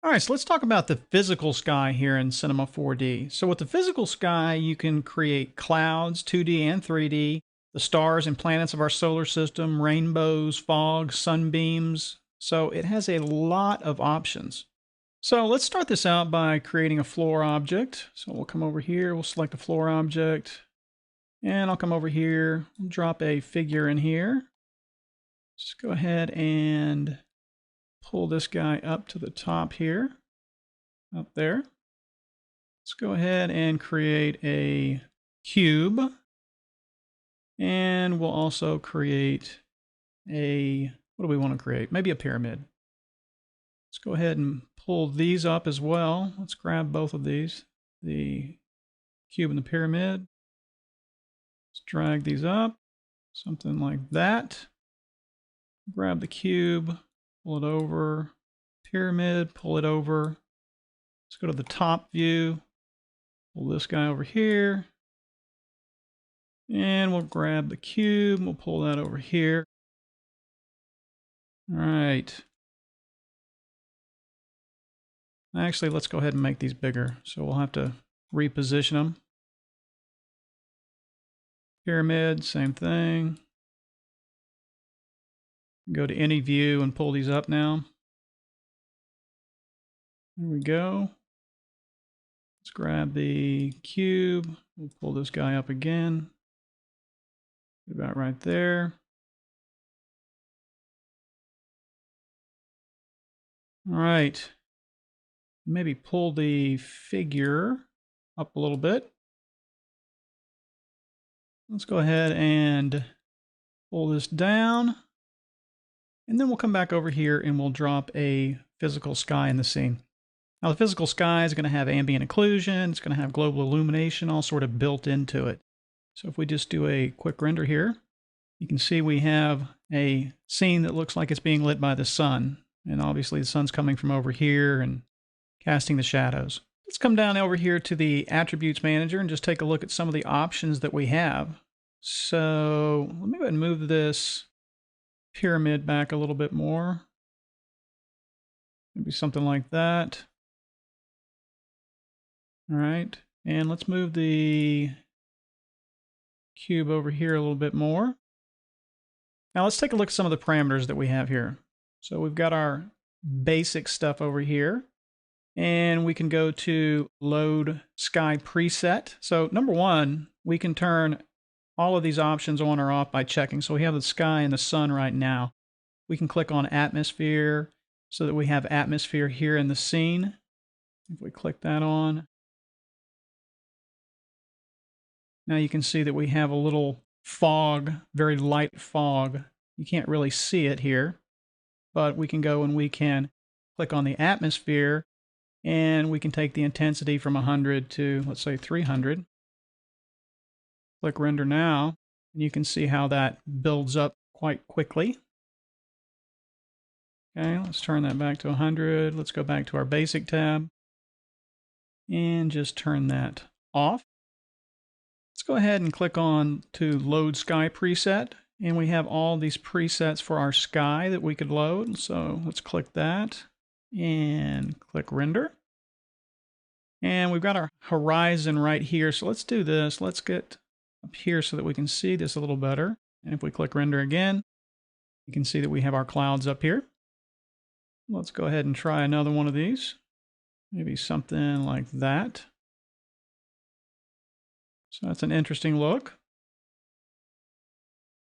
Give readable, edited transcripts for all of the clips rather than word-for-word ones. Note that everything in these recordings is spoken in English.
All right, so let's talk about the physical sky here in Cinema 4D. So with the physical sky, you can create clouds, 2D and 3D, the stars and planets of our solar system, rainbows, fog, sunbeams. So it has a lot of options. So let's start this out by creating a floor object. So we'll come over here, we'll select a floor object, and I'll come over here, drop a figure in here. Just go ahead and pull this guy up to the top here, up there. Let's go ahead and create a cube. And we'll also create what do we want to create? Maybe a pyramid. Let's go ahead and pull these up as well. Let's grab both of these, the cube and the pyramid. Let's drag these up, something like that. Grab the cube, pull it over, pyramid, pull it over. Let's go to the top view, pull this guy over here, and we'll grab the cube, we'll pull that over here. All right. Actually, let's go ahead and make these bigger. So we'll have to reposition them. Pyramid, same thing. Go to any view and pull these up now. There we go. Let's grab the cube. We'll pull this guy up again. About right there. All right. Maybe pull the figure up a little bit. Let's go ahead and pull this down. And then we'll come back over here and we'll drop a physical sky in the scene. Now the physical sky is going to have ambient occlusion. It's going to have global illumination all sort of built into it. So if we just do a quick render here, you can see we have a scene that looks like it's being lit by the sun. And obviously the sun's coming from over here and casting the shadows. Let's come down over here to the Attributes Manager and just take a look at some of the options that we have. So let me go ahead and move this pyramid back a little bit more. Maybe something like that. All right. And let's move the cube over here a little bit more. Now let's take a look at some of the parameters that we have here. So we've got our basic stuff over here. And we can go to load sky preset. So number one, we can turn all of these options on or off by checking. So we have the sky and the sun right now. We can click on atmosphere so that we have atmosphere here in the scene. If we click that on, now you can see that we have a little fog, very light fog. You can't really see it here, but we can go and we can click on the atmosphere. And we can take the intensity from 100 to, let's say, 300. Click render now, and you can see how that builds up quite quickly. Okay, let's turn that back to 100. Let's go back to our basic tab and just turn that off. Let's go ahead and click on to load sky preset. And we have all these presets for our sky that we could load. So let's click that and click render. And we've got our horizon right here. So let's do this. Let's get up here so that we can see this a little better. And if we click render again, you can see that we have our clouds up here. Let's go ahead and try another one of these. Maybe something like that. So that's an interesting look.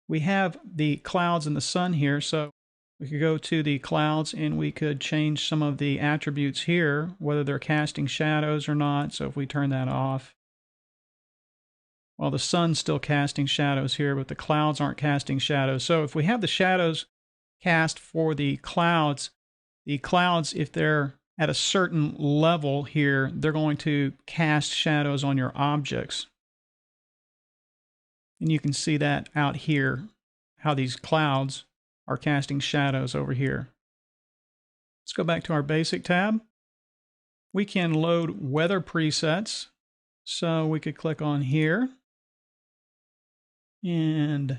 We have the clouds and the sun here. So we could go to the clouds and we could change some of the attributes here, whether they're casting shadows or not. So if we turn that off, well, the sun's still casting shadows here, but the clouds aren't casting shadows. So if we have the shadows cast for the clouds, if they're at a certain level here, they're going to cast shadows on your objects. And you can see that out here, how these clouds are casting shadows over here. Let's go back to our basic tab. We can load weather presets. So we could click on here and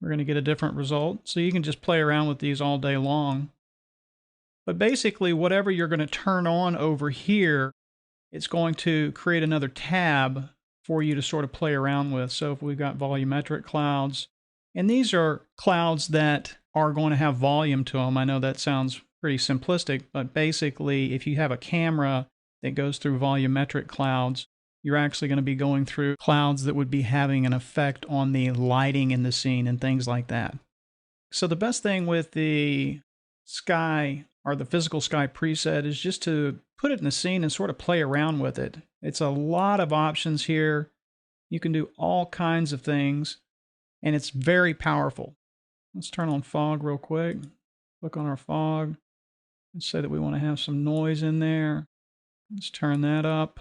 we're going to get a different result. So you can just play around with these all day long. But basically, whatever you're going to turn on over here, it's going to create another tab for you to sort of play around with. So if we've got volumetric clouds, and these are clouds that are going to have volume to them. I know that sounds pretty simplistic, but basically, if you have a camera that goes through volumetric clouds, you're actually going to be going through clouds that would be having an effect on the lighting in the scene and things like that. So the best thing with the sky or the physical sky preset is just to put it in the scene and sort of play around with it. It's a lot of options here. You can do all kinds of things, and it's very powerful. Let's turn on fog real quick. Click on our fog. Let's say that we want to have some noise in there. Let's turn that up.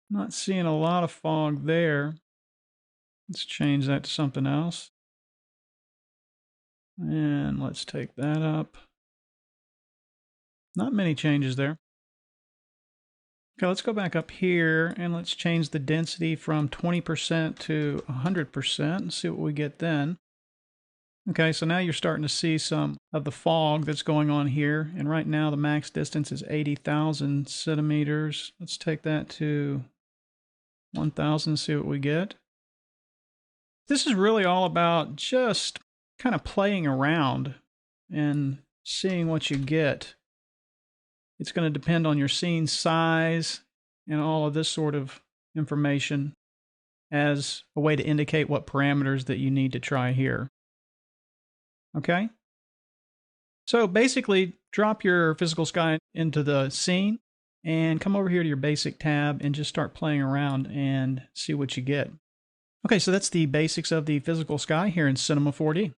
Not seeing a lot of fog there. Let's change that to something else. And let's take that up. Not many changes there. Okay, let's go back up here and let's change the density from 20% to 100% and see what we get then. Okay, so now you're starting to see some of the fog that's going on here. And right now the max distance is 80,000 centimeters. Let's take that to 1,000 and see what we get. This is really all about just kind of playing around and seeing what you get. It's going to depend on your scene size and all of this sort of information as a way to indicate what parameters that you need to try here. Okay? So basically, drop your physical sky into the scene and come over here to your basic tab and just start playing around and see what you get. Okay, so that's the basics of the physical sky here in Cinema 4D.